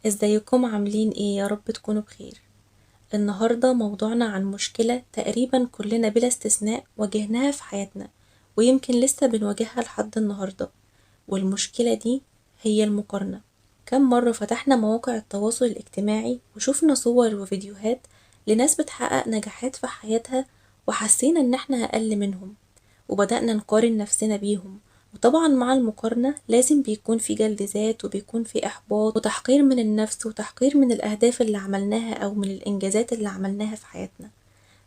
ازيكم عاملين ايه؟ يا رب تكونوا بخير. النهاردة موضوعنا عن مشكلة تقريبا كلنا بلا استثناء واجهناها في حياتنا، ويمكن لسه بنواجهها لحد النهاردة. والمشكلة دي هي المقارنة. كم مرة فتحنا مواقع التواصل الاجتماعي وشوفنا صور وفيديوهات لناس بتحقق نجاحات في حياتها، وحسينا ان احنا اقل منهم، وبدأنا نقارن نفسنا بيهم. وطبعا مع المقارنة لازم بيكون في جلد ذات، وبيكون في إحباط وتحقير من النفس وتحقير من الأهداف اللي عملناها أو من الإنجازات اللي عملناها في حياتنا.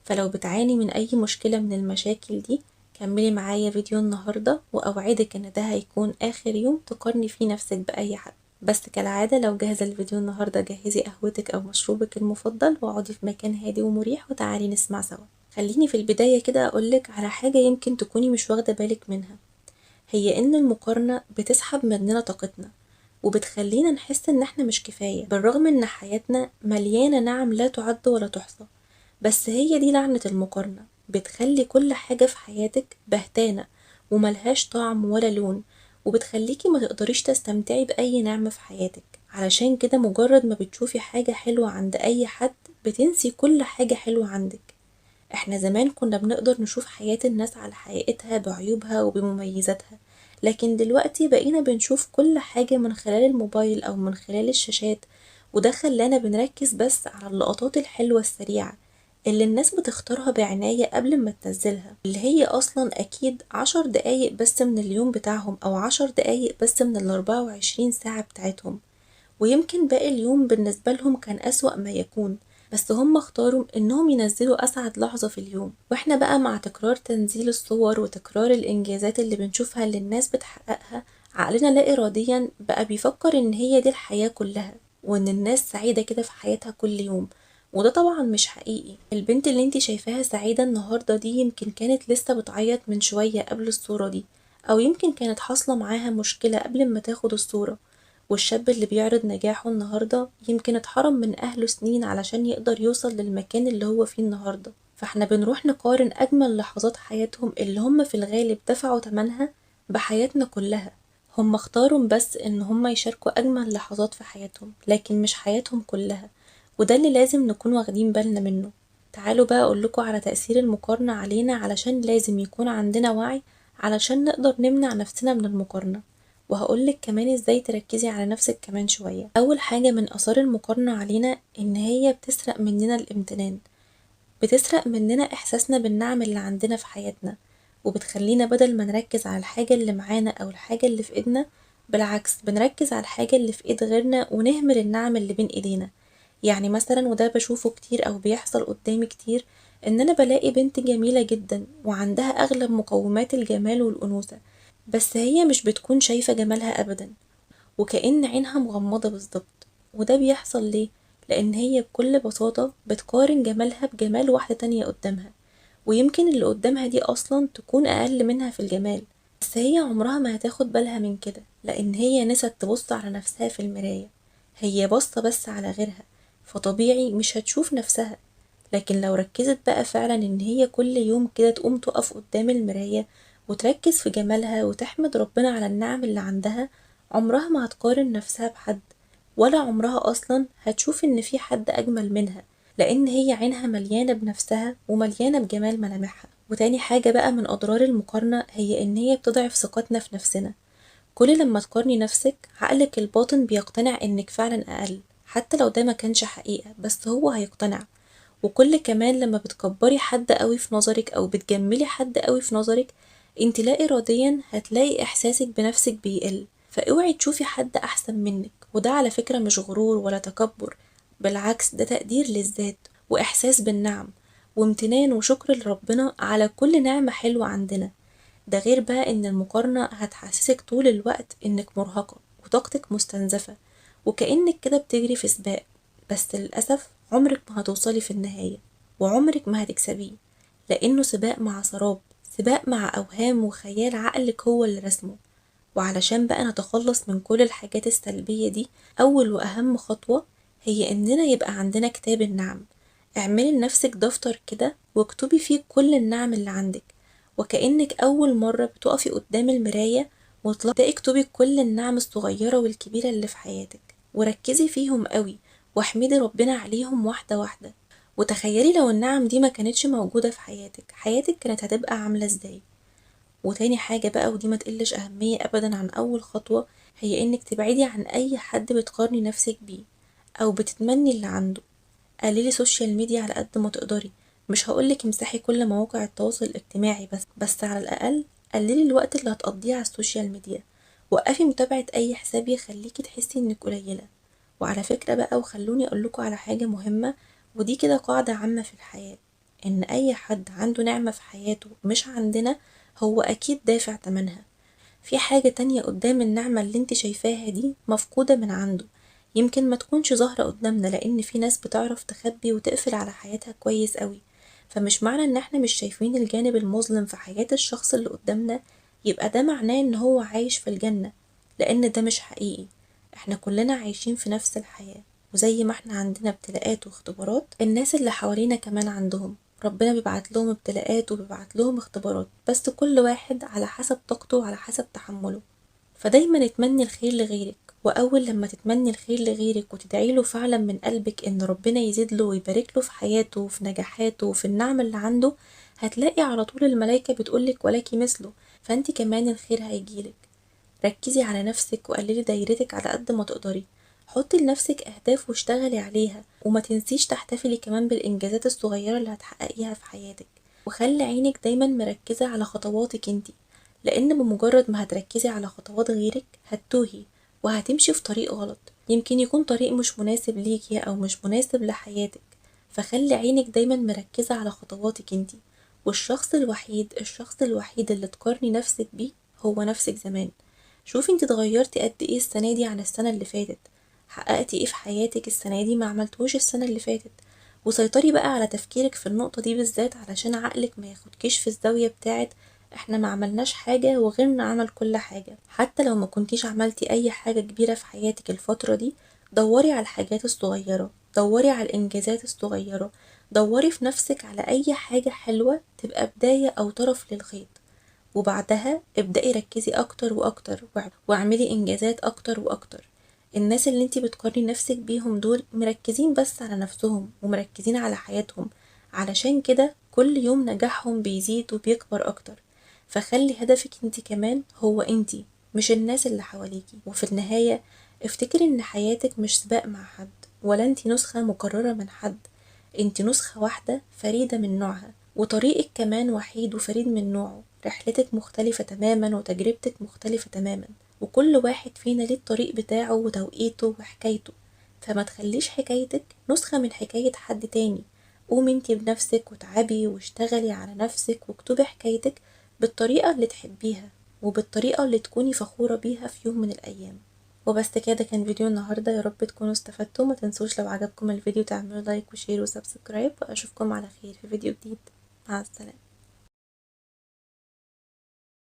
فلو بتعاني من أي مشكلة من المشاكل دي، كملي معايا فيديو النهاردة، وأوعدك إن ده هيكون آخر يوم تقارني فيه نفسك بأي حد. بس كالعادة لو جاهزة الفيديو النهاردة، جهزي قهوتك أو مشروبك المفضل واقعدي في مكان هادي ومريح وتعالي نسمع سوا. خليني في البداية كده أقولك على حاجة يمكن تكوني مش واخدة بالك منها، هي إن المقارنة بتسحب مننا طاقتنا، وبتخلينا نحس إن احنا مش كفاية، بالرغم إن حياتنا مليانة نعم لا تعد ولا تحصى. بس هي دي لعنة المقارنة، بتخلي كل حاجة في حياتك بهتانة وملهاش طعم ولا لون، وبتخليكي ما تقدريش تستمتعي بأي نعمة في حياتك. علشان كده مجرد ما بتشوفي حاجة حلوة عند أي حد، بتنسي كل حاجة حلوة عندك. احنا زمان كنا بنقدر نشوف حياة الناس على حقيقتها بعيوبها وبمميزاتها، لكن دلوقتي بقينا بنشوف كل حاجة من خلال الموبايل أو من خلال الشاشات، وده خلانا بنركز بس على اللقطات الحلوة السريعة اللي الناس بتختارها بعناية قبل ما تنزلها، اللي هي أصلا أكيد 10 دقايق بس من اليوم بتاعهم، أو 10 دقايق بس من ال24 ساعة بتاعتهم. ويمكن باقي اليوم بالنسبة لهم كان أسوأ ما يكون، بس هم اختاروا انهم ينزلوا اسعد لحظة في اليوم. واحنا بقى مع تكرار تنزيل الصور وتكرار الانجازات اللي بنشوفها اللي الناس بتحققها، عقلنا لا اراديا بقى بيفكر ان هي دي الحياة كلها، وان الناس سعيدة كده في حياتها كل يوم. وده طبعا مش حقيقي. البنت اللي انتي شايفاها سعيدة النهاردة دي يمكن كانت لسه بتعيط من شوية قبل الصورة دي، او يمكن كانت حاصلة معاها مشكلة قبل ما تاخد الصورة. والشاب اللي بيعرض نجاحه النهاردة يمكن اتحرم من أهله سنين علشان يقدر يوصل للمكان اللي هو فيه النهاردة. فاحنا بنروح نقارن أجمل لحظات حياتهم اللي هم في الغالب دفعوا تمنها بحياتنا كلها. هم اختاروا بس ان هم يشاركوا أجمل لحظات في حياتهم، لكن مش حياتهم كلها. وده اللي لازم نكون واخدين بالنا منه. تعالوا بقى أقولكوا على تأثير المقارنة علينا، علشان لازم يكون عندنا وعي علشان نقدر نمنع نفسنا من المقارنة. وهقولك كمان ازاي تركزي على نفسك كمان شوية. اول حاجة من اثار المقارنة علينا ان هي بتسرق مننا الامتنان، بتسرق مننا احساسنا بالنعم اللي عندنا في حياتنا، وبتخلينا بدل ما نركز على الحاجة اللي معانا او الحاجة اللي في ايدنا، بالعكس بنركز على الحاجة اللي في ايد غيرنا ونهمل النعم اللي بين ايدينا. يعني مثلا، وده بشوفه كتير او بيحصل قدامي كتير، ان انا بلاقي بنت جميلة جدا وعندها اغلب مقومات الجمال والانوثة، بس هي مش بتكون شايفة جمالها ابدا، وكأن عينها مغمضة بالظبط. وده بيحصل ليه؟ لأن هي بكل بساطة بتقارن جمالها بجمال واحدة تانية قدامها، ويمكن اللي قدامها دي أصلا تكون أقل منها في الجمال، بس هي عمرها ما هتاخد بالها من كده، لأن هي نست تبص على نفسها في المراية. هي باصة بس على غيرها، فطبيعي مش هتشوف نفسها. لكن لو ركزت بقى فعلا ان هي كل يوم كده تقوم تقف قدام المراية وتركز في جمالها وتحمد ربنا على النعم اللي عندها، عمرها ما هتقارن نفسها بحد، ولا عمرها اصلا هتشوف ان في حد اجمل منها، لان هي عينها مليانة بنفسها ومليانة بجمال ملامحها. وتاني حاجة بقى من اضرار المقارنة هي ان هي بتضعف ثقتنا في نفسنا. كل لما تقارني نفسك، عقلك الباطن بيقتنع انك فعلا اقل، حتى لو ده ما كانش حقيقة بس هو هيقتنع. وكل كمان لما بتكبري حد قوي في نظرك او بتجملي حد قوي في نظرك، انت لا اراديا هتلاقي احساسك بنفسك بيقل. فاوعي تشوفي حد احسن منك، وده على فكرة مش غرور ولا تكبر، بالعكس ده تقدير للذات واحساس بالنعم وامتنان وشكر لربنا على كل نعمة حلوة عندنا. ده غير بقى ان المقارنة هتحسسك طول الوقت انك مرهقة وطاقتك مستنزفة، وكأنك كده بتجري في سباق، بس للأسف عمرك ما هتوصلي في النهاية، وعمرك ما هتكسبيه، لأنه سباق مع سراب، سباق مع أوهام وخيال عقلك هو اللي رسمه. وعلشان بقى نتخلص من كل الحاجات السلبية دي، أول وأهم خطوة هي إننا يبقى عندنا كتاب النعم. اعملي لنفسك دفتر كده واكتبي فيه كل النعم اللي عندك، وكأنك أول مرة بتقفي قدام المراية وتبدأي اكتبي كل النعم الصغيرة والكبيرة اللي في حياتك. وركزي فيهم قوي، واحمدي ربنا عليهم واحدة واحدة. وتخيلي لو النعم دي ما كانتش موجودة في حياتك كانت هتبقى عاملة ازاي. وتاني حاجة بقى، ودي ما تقلش أهمية أبدا عن أول خطوة، هي إنك تبعدي عن أي حد بتقارني نفسك بيه أو بتتمني اللي عنده. قللي سوشيال ميديا على قد ما تقدري، مش هقولك امسحي كل مواقع التواصل الاجتماعي، بس على الأقل قللي الوقت اللي هتقضيه على السوشيال ميديا. وقفي متابعة أي حساب يخليكي تحسي إنك قليلة. وعلى فكرة بقى، وخلوني أقولكوا على حاجة مهمة، ودي كده قاعدة عامة في الحياة، إن أي حد عنده نعمة في حياته مش عندنا هو أكيد دافع تمنها. في حاجة تانية قدام النعمة اللي انت شايفاها دي مفقودة من عنده، يمكن ما تكونش ظاهرة قدامنا لأن في ناس بتعرف تخبي وتقفل على حياتها كويس قوي. فمش معنى ان احنا مش شايفين الجانب المظلم في حياة الشخص اللي قدامنا يبقى ده معناه ان هو عايش في الجنة، لأن ده مش حقيقي. احنا كلنا عايشين في نفس الحياة، وزي ما احنا عندنا ابتلاءات واختبارات، الناس اللي حوالينا كمان عندهم. ربنا بيبعت لهم ابتلاءات وبيبعت لهم اختبارات، بس كل واحد على حسب طاقته وعلى حسب تحمله. فدايما اتمني الخير لغيرك، وأول لما تتمني الخير لغيرك وتدعي له فعلا من قلبك إن ربنا يزيد له ويبارك له في حياته وفي نجاحاته وفي النعم اللي عنده، هتلاقي على طول الملايكة بتقولك ولكي مثله. فانت كمان الخير هيجيلك. ركزي على نفسك وقللي دايرتك على قد ما تقدري. حطي لنفسك أهداف واشتغلي عليها، وما تنسيش تحتفلي كمان بالإنجازات الصغيرة اللي هتحققيها في حياتك. وخلي عينك دايما مركزة على خطواتك انتي، لأن بمجرد ما هتركزي على خطوات غيرك هتتوهي وهتمشي في طريق غلط، يمكن يكون طريق مش مناسب ليكي أو مش مناسب لحياتك. فخلي عينك دايما مركزة على خطواتك انتي. الشخص الوحيد اللي تقارني نفسك بيه هو نفسك زمان. شوفي انت اتغيرتي قد ايه السنة دي عن السنة اللي فاتت، حققتي ايه في حياتك السنة دي ما عملتوش السنة اللي فاتت. وسيطري بقى على تفكيرك في النقطة دي بالذات، علشان عقلك ما ياخدكيش في الزاوية بتاعت احنا ما عملناش حاجة وغيرنا عمل كل حاجة. حتى لو ما كنتيش عملتي اي حاجة كبيرة في حياتك الفترة دي، دوري على الحاجات الصغيرة، دوري على الانجازات الصغيرة، دوري في نفسك على اي حاجة حلوة تبقى بداية او طرف للخيط. وبعدها ابدأي ركزي اكتر واكتر واعملي انجازات اكتر واكتر. الناس اللي انتي بتقارني نفسك بيهم دول مركزين بس على نفسهم ومركزين على حياتهم، علشان كده كل يوم نجاحهم بيزيد وبيكبر اكتر. فخلي هدفك انتي كمان هو انتي، مش الناس اللي حواليكي. وفي النهاية افتكري ان حياتك مش سباق مع حد، ولا انتي نسخة مكررة من حد. انتي نسخة واحدة فريدة من نوعها، وطريقك كمان وحيد وفريد من نوعه. رحلتك مختلفة تماما وتجربتك مختلفة تماما، وكل واحد فينا ليه الطريق بتاعه وتوقيته وحكايته. فما تخليش حكايتك نسخة من حكاية حد تاني. قومي انتي بنفسك وتعبي واشتغلي على نفسك واكتبي حكايتك بالطريقة اللي تحبيها، وبالطريقة اللي تكوني فخورة بيها في يوم من الأيام. وبس كده كان فيديو النهاردة، يا رب تكونوا استفدتوا. ما تنسوش لو عجبكم الفيديو تعملوا لايك وشير وسبسكرايب، واشوفكم على خير في فيديو جديد. مع السلامة.